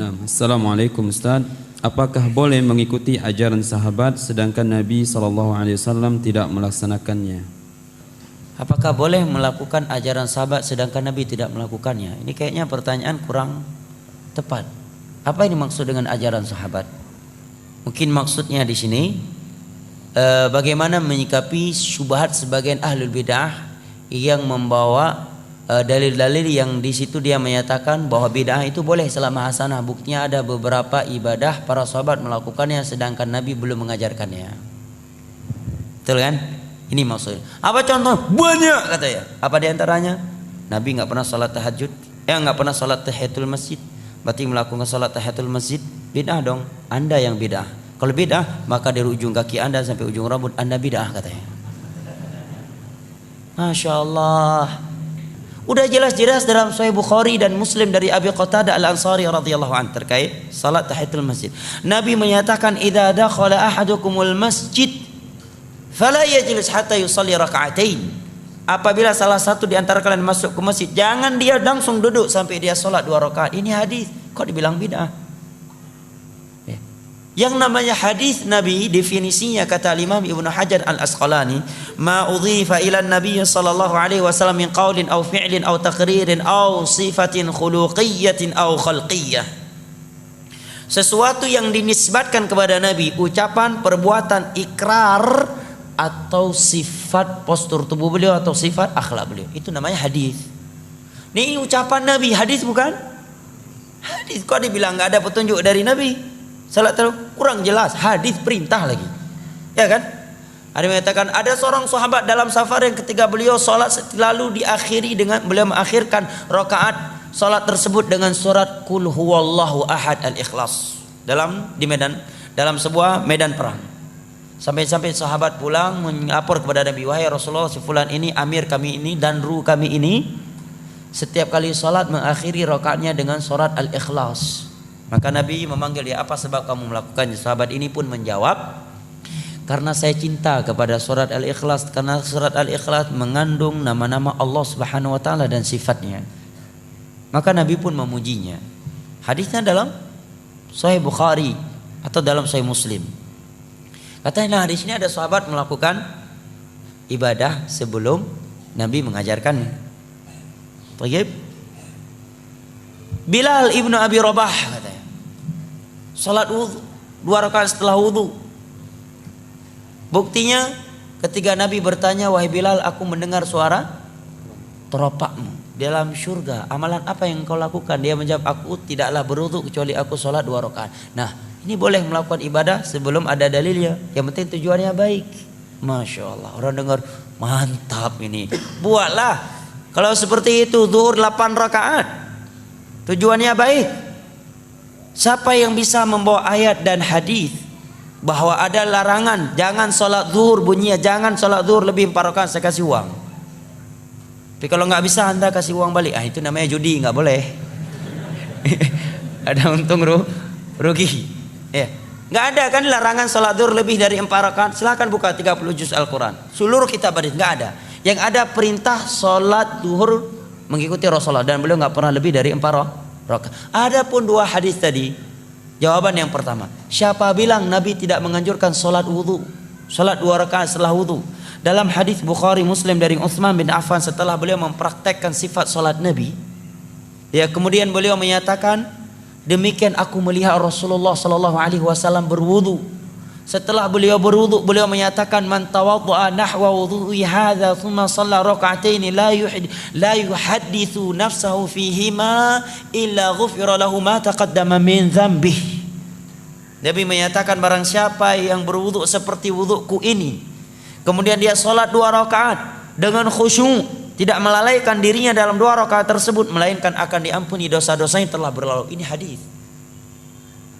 Nah, Assalamualaikum Ustaz. Apakah boleh mengikuti ajaran sahabat sedangkan Nabi SAW tidak melaksanakannya? Apakah boleh melakukan ajaran sahabat sedangkan Nabi tidak melakukannya? Ini kayaknya pertanyaan kurang tepat. Apa ini maksud dengan ajaran sahabat? Mungkin maksudnya di sini bagaimana menyikapi syubhat sebagian ahlul bidah yang membawa dalil-dalil yang di situ dia menyatakan bahwa bid'ah itu boleh selama hasanah. Buktinya ada beberapa ibadah para sahabat melakukannya sedangkan Nabi belum mengajarkannya. Betul kan? Ini maksudnya. Apa contoh? Banyak katanya. Apa diantaranya? Nabi nggak pernah salat tahajud, nggak pernah salat tahiyatul masjid. Berarti melakukan salat tahiyatul masjid bid'ah dong. Anda yang bid'ah. Kalau bid'ah maka dari ujung kaki Anda sampai ujung rambut Anda bid'ah katanya. Masya Allah. Udah jelas-jelas dalam Sahih Bukhari dan Muslim dari Abi Qatadah Al-Ansari radhiyallahu anhu terkait salat tahiyatul masjid. Nabi menyatakan idza dakhala ahadukumul masjid fala yajlis hatta yusalli raka'atain. Apabila salah satu di antara kalian masuk ke masjid, jangan dia langsung duduk sampai dia salat 2 rakaat. Ini hadis. Kok dibilang bid'ah? Yang namanya hadis Nabi definisinya kata Imam Ibnu Hajar Al-Asqalani, ma udhifa ila Nabi sallallahu alaihi wasallam min qaulin aw fi'lin aw taqririn aw sifatin khuluqiyyatin aw khalqiyyah. Sesuatu yang dinisbatkan kepada Nabi, ucapan, perbuatan, ikrar atau sifat postur tubuh beliau atau sifat akhlak beliau. Itu namanya hadis. Ini ucapan Nabi, hadis bukan? Hadis. Kok dibilang enggak ada petunjuk dari Nabi? Salat kurang jelas, hadis perintah lagi. Ya kan? Ada yang mengatakan ada seorang sahabat dalam safar yang ketika beliau salat lalu diakhiri dengan beliau mengakhirkan rakaat salat tersebut dengan surat Qul huwallahu ahad al-Ikhlas dalam sebuah medan perang. Sampai-sampai sahabat pulang melapor kepada Nabi, wahai Rasulullah, si fulan ini amir kami ini dan ru kami ini setiap kali salat mengakhiri rakaatnya dengan surat al-Ikhlas. Maka Nabi memanggil dia, apa sebab kamu melakukannya? Sahabat ini pun menjawab, karena saya cinta kepada surat Al-Ikhlas, karena surat Al-Ikhlas mengandung nama-nama Allah Subhanahu wa taala dan sifatnya. Maka Nabi pun memujinya. Hadisnya dalam Sahih Bukhari atau dalam Sahih Muslim. Katanya di sini ada sahabat melakukan ibadah sebelum Nabi mengajarkannya. Baik. Bilal ibnu Abi Rabah katanya salat wudu 2 rakaat setelah wudu. Buktinya ketika Nabi bertanya, wahai Bilal, aku mendengar suara teropakmu dalam surga. Amalan apa yang kau lakukan? Dia menjawab, aku tidaklah berwudu kecuali aku salat 2 rakaat. Nah, ini boleh melakukan ibadah sebelum ada dalilnya. Yang penting tujuannya baik. Masya Allah, orang dengar mantap ini. Buatlah. Kalau seperti itu zuhur 8 rakaat. Tujuannya baik. Siapa yang bisa membawa ayat dan hadis bahwa ada larangan jangan sholat zuhur, bunyinya jangan sholat zuhur lebih 4 rakaat, saya kasih uang. Tapi kalau nggak bisa Anda kasih uang balik. Itu namanya judi, nggak boleh. Ada untung rugi. Ya. Nggak ada kan larangan sholat zuhur lebih dari 4 rakaat. Silakan buka 30 juz Al-Quran. Seluruh kitab hadis nggak ada. Yang ada perintah sholat zuhur mengikuti Rasulullah dan beliau nggak pernah lebih dari 4 rakaat. Adapun 2 hadis tadi, jawaban yang pertama, siapa bilang Nabi tidak menganjurkan salat wudu, salat 2 rakaat setelah wudu? Dalam hadis Bukhari Muslim dari Utsman bin Affan setelah beliau mempraktekkan sifat salat Nabi, ya kemudian beliau menyatakan, demikian aku melihat Rasulullah sallallahu alaihi wasallam berwudu. Setelah beliau berwudu, beliau menyatakan, man tawaddaa nahwa wudhu'i hadza thumma shalla rak'ataini la yuhadditsu nafsahu fihima illa ghufira lahu ma taqaddama min dzambih. Nabi menyatakan, barang siapa yang berwudu seperti wuduku ini, kemudian dia salat 2 rakaat dengan khusyuk, tidak melalaikan dirinya dalam 2 rakaat tersebut, melainkan akan diampuni dosa-dosanya telah berlalu. Ini hadis.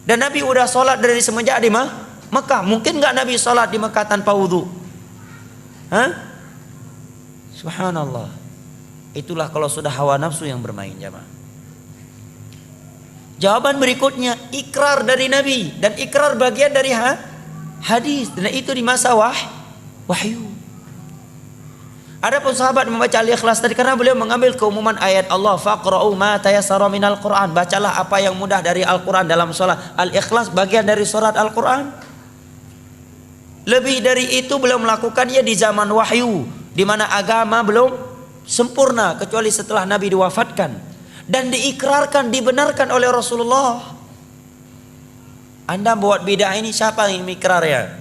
Dan Nabi udah salat dari semenjak di Mekah. Mungkin nggak Nabi sholat di Mekah tanpa wudhu? Subhanallah. Itulah kalau sudah hawa nafsu yang bermain, jamaah. Jawaban berikutnya, ikrar dari Nabi. Dan ikrar bagian dari hadis. Dan itu di masa wahyu. Adapun sahabat membaca Al-Ikhlas tadi karena beliau mengambil keumuman ayat Allah, faqra'u ma tayassara minal Qur'an, bacalah apa yang mudah dari Al-Qur'an dalam salat. Al-Ikhlas bagian dari surat Al-Qur'an. Lebih dari itu beliau melakukannya di zaman wahyu, di mana agama belum sempurna kecuali setelah Nabi diwafatkan dan diikrarkan, dibenarkan oleh Rasulullah. Anda buat bidah ini, siapa yang mengikrarnya?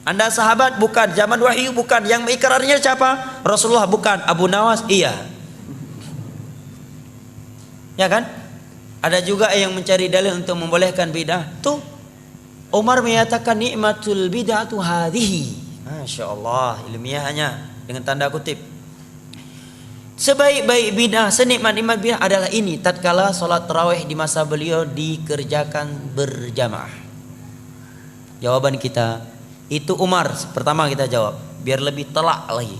Anda sahabat? Bukan. Zaman wahyu? Bukan. Yang mengikrarnya siapa? Rasulullah? Bukan. Abu Nawas? Iya. Ya kan? Ada juga yang mencari dalil untuk membolehkan bidah. Tuh, Umar menyatakan nikmatul bid'atu hadhihi. Masya Allah, ilmiahnya dengan tanda kutip. Sebaik-baik bidah, senikmat-nikmat bidah adalah ini, tatkala salat tarawih di masa beliau dikerjakan berjamaah. Jawaban kita, itu Umar. Pertama kita jawab, biar lebih telak lagi.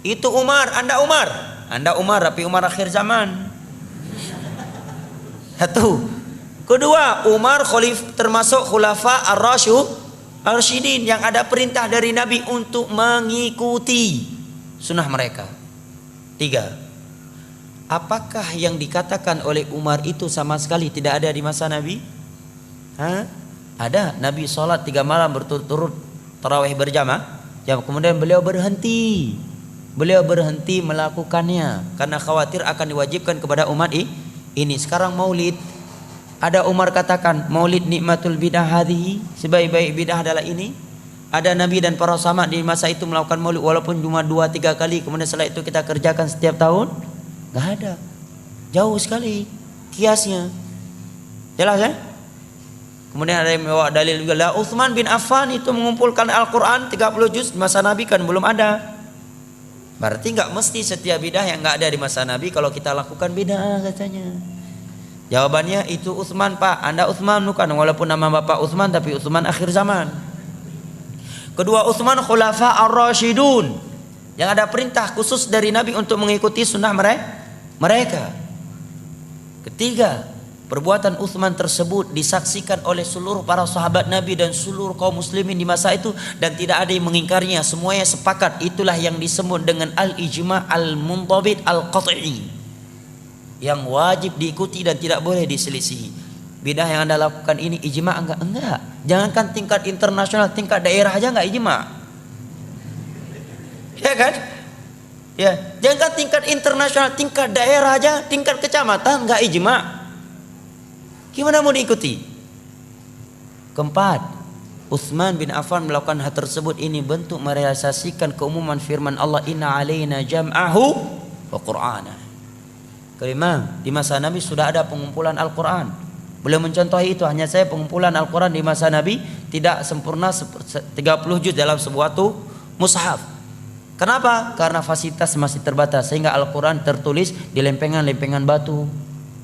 Itu Umar, Anda Umar. Anda Umar, tapi Umar akhir zaman. Satu. Kedua, Umar termasuk khulafa ar-rasyidin yang ada perintah dari Nabi untuk mengikuti sunnah mereka. Tiga. Apakah yang dikatakan oleh Umar itu sama sekali tidak ada di masa Nabi? Ada. Nabi sholat 3 malam berturut-turut tarawih berjamaah. Kemudian beliau berhenti. Beliau berhenti melakukannya karena khawatir akan diwajibkan kepada umat ini. Sekarang maulid, ada Umar katakan maulid nikmatul bidah hadhihi, sebaik-baik bidah adalah ini. Ada Nabi dan para sahabat di masa itu melakukan maulid walaupun cuma 2-3 kali, kemudian setelah itu kita kerjakan setiap tahun? Gak ada. Jauh sekali kiasnya. Jelas ya? Kemudian ada yang membawa dalil juga, lah Utsman bin Affan itu mengumpulkan Al-Quran 30 juz di masa Nabi, kan belum ada. Berarti nggak mesti setiap bidah yang nggak ada di masa Nabi kalau kita lakukan bidah katanya. Jawabannya itu Utsman, Pak. Anda Utsman bukan, walaupun nama bapak Utsman tapi Utsman akhir zaman. Kedua, Utsman khulafa ar-rasyidun yang ada perintah khusus dari Nabi untuk mengikuti sunnah mereka. Ketiga, perbuatan Utsman tersebut disaksikan oleh seluruh para sahabat Nabi dan seluruh kaum muslimin di masa itu dan tidak ada yang mengingkarinya, semuanya sepakat. Itulah yang disebut dengan al-ijma' al-muntabit al-qat'i, yang wajib diikuti dan tidak boleh diselisihi. Bidah yang Anda lakukan ini ijma' enggak. Jangankan tingkat internasional, tingkat daerah aja enggak ijma'. Ya kan? Ya, jangankan tingkat internasional, tingkat daerah aja, tingkat kecamatan enggak ijma'. Gimana mau diikuti? Keempat, Utsman bin Affan melakukan hal tersebut ini bentuk merealisasikan keumuman firman Allah, inna alaina jam'ahu wa qur'ana. Kelima, di masa Nabi sudah ada pengumpulan Al-Quran. Beliau mencontohi itu, hanya saya pengumpulan Al-Quran di masa Nabi tidak sempurna 30 juz dalam sebuah mushaf. Kenapa? Karena fasilitas masih terbatas sehingga Al-Quran tertulis di lempengan-lempengan batu,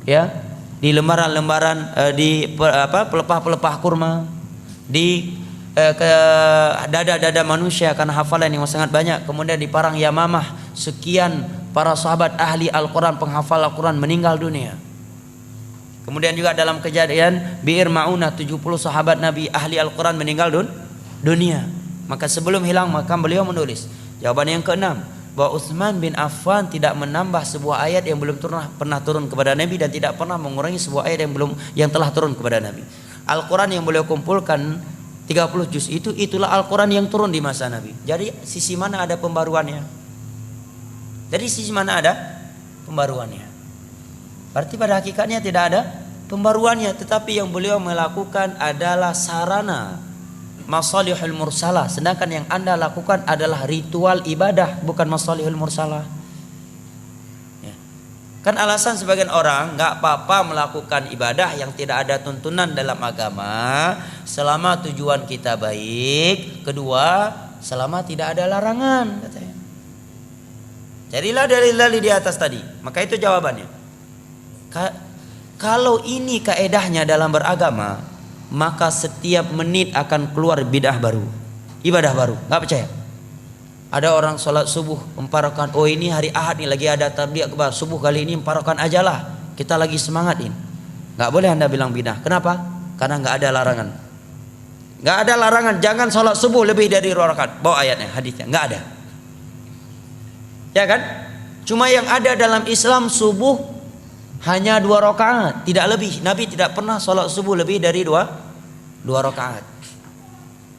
ya, di lembaran-lembaran, di pelepah-pelepah kurma, di dada-dada manusia karena hafalan yang sangat banyak. Kemudian di Parang Yamamah sekian para sahabat ahli Al-Quran, penghafal Al-Quran meninggal dunia. Kemudian juga dalam kejadian Bi'ir Ma'unah 70 sahabat Nabi ahli Al-Quran meninggal dunia. Maka sebelum hilang maka beliau menulis. Jawaban yang keenam, bahwa Utsman bin Affan tidak menambah sebuah ayat yang belum pernah turun kepada Nabi dan tidak pernah mengurangi sebuah ayat yang telah turun kepada Nabi. Al-Quran yang beliau kumpulkan 30 juz itulah Al-Quran yang turun di masa Nabi. Jadi sisi mana ada pembaruannya? Dari sisi mana ada pembaruannya? Berarti pada hakikatnya tidak ada pembaruannya, tetapi yang beliau melakukan adalah sarana masalihul mursalah, sedangkan yang Anda lakukan adalah ritual ibadah, bukan masalihul mursalah. Ya. Kan alasan sebagian orang nggak apa-apa melakukan ibadah yang tidak ada tuntunan dalam agama selama tujuan kita baik, kedua selama tidak ada larangan katanya. Jadilah dalil-dalil di atas tadi. Maka itu jawabannya. Kalau ini kaedahnya dalam beragama, maka setiap menit akan keluar bidah baru, ibadah baru. Gak percaya? Ada orang sholat subuh 4 rakaat. Oh ini hari Ahad nih lagi ada tabligh akbar, subuh kali ini 4 rakaat aja lah, kita lagi semangatin. Gak boleh Anda bilang bidah. Kenapa? Karena gak ada larangan. Gak ada larangan jangan sholat subuh lebih dari 2 rakaat. Bawa ayatnya, hadisnya. Gak ada. Ya kan? Cuma yang ada dalam Islam subuh hanya 2 rakaat, tidak lebih. Nabi tidak pernah sholat subuh lebih dari 2 rakaat.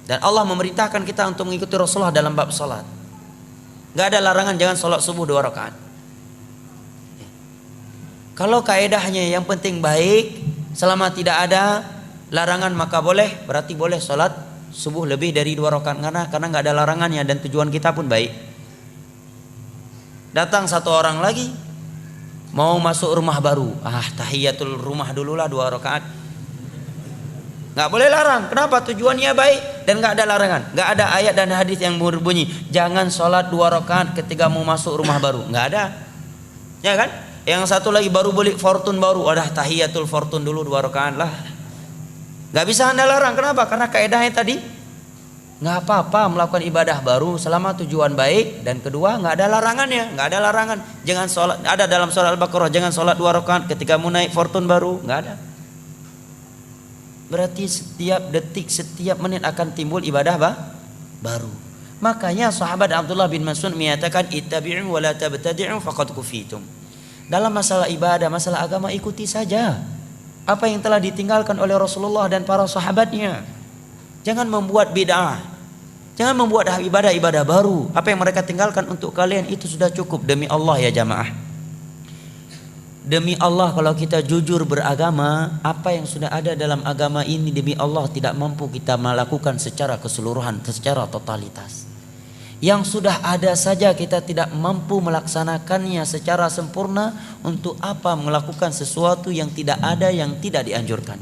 Dan Allah memerintahkan kita untuk mengikuti Rasulullah dalam bab sholat. Gak ada larangan jangan sholat subuh 2 rakaat. Kalau kaedahnya yang penting baik, selama tidak ada larangan maka boleh, berarti boleh sholat subuh lebih dari 2 rakaat karena nggak ada larangannya dan tujuan kita pun baik. Datang satu orang lagi mau masuk rumah baru, tahiyatul rumah dululah 2 rakaat. Nggak boleh larang. Kenapa? Tujuannya baik dan nggak ada larangan. Nggak ada ayat dan hadis yang berbunyi jangan sholat 2 rakaat ketika mau masuk rumah baru. Nggak ada. Ya kan? Yang satu lagi baru beli Fortune baru, tahiyatul Fortune dulu 2 rakaat lah. Nggak bisa Anda larang. Kenapa? Karena kaedahnya tadi nggak apa-apa melakukan ibadah baru selama tujuan baik dan kedua nggak ada larangannya. Nggak ada larangan. Jangan sholat. Ada dalam surah Al-Baqarah jangan sholat 2 rakaat ketika mau naik Fortune baru. Nggak ada. Berarti setiap detik, setiap menit akan timbul ibadah baru. Makanya sahabat Abdullah bin Mas'ud menyatakan ittabi'u wa la tabtadi'u faqad kufitum. Dalam masalah ibadah, masalah agama ikuti saja apa yang telah ditinggalkan oleh Rasulullah dan para sahabatnya. Jangan membuat bid'ah. Jangan membuat ibadah-ibadah baru. Apa yang mereka tinggalkan untuk kalian itu sudah cukup demi Allah ya jamaah. Demi Allah kalau kita jujur beragama, apa yang sudah ada dalam agama ini demi Allah tidak mampu kita melakukan secara keseluruhan, secara totalitas. Yang sudah ada saja kita tidak mampu melaksanakannya secara sempurna, untuk apa melakukan sesuatu yang tidak ada, yang tidak dianjurkan.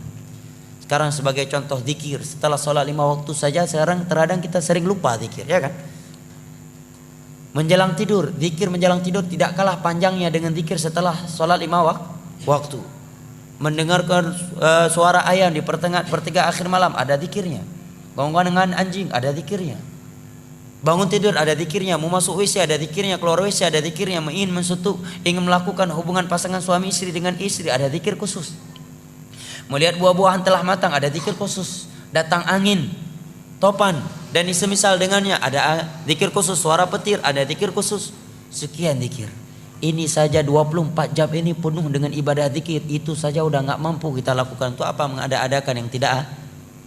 Sekarang sebagai contoh zikir, setelah sholat 5 waktu saja sekarang terkadang kita sering lupa zikir, ya kan? Menjelang tidur, zikir menjelang tidur tidak kalah panjangnya dengan zikir setelah sholat 5 waktu. Mendengarkan suara ayam di pertigaan akhir malam, ada zikirnya. Bangun dengan anjing, ada zikirnya. Bangun tidur, ada zikirnya. Mau masuk WC, ada zikirnya. Keluar WC, ada zikirnya. Ingin mensutuk, ingin melakukan hubungan pasangan suami istri dengan istri, ada zikir khusus. Melihat buah-buahan telah matang, ada zikir khusus. Datang angin, topan dan semisal dengannya, ada zikir khusus. Suara petir, ada zikir khusus. Sekian zikir. Ini saja 24 jam ini penuh dengan ibadah zikir. Itu saja udah nggak mampu kita lakukan. Itu apa mengada-adakan yang tidak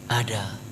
ada.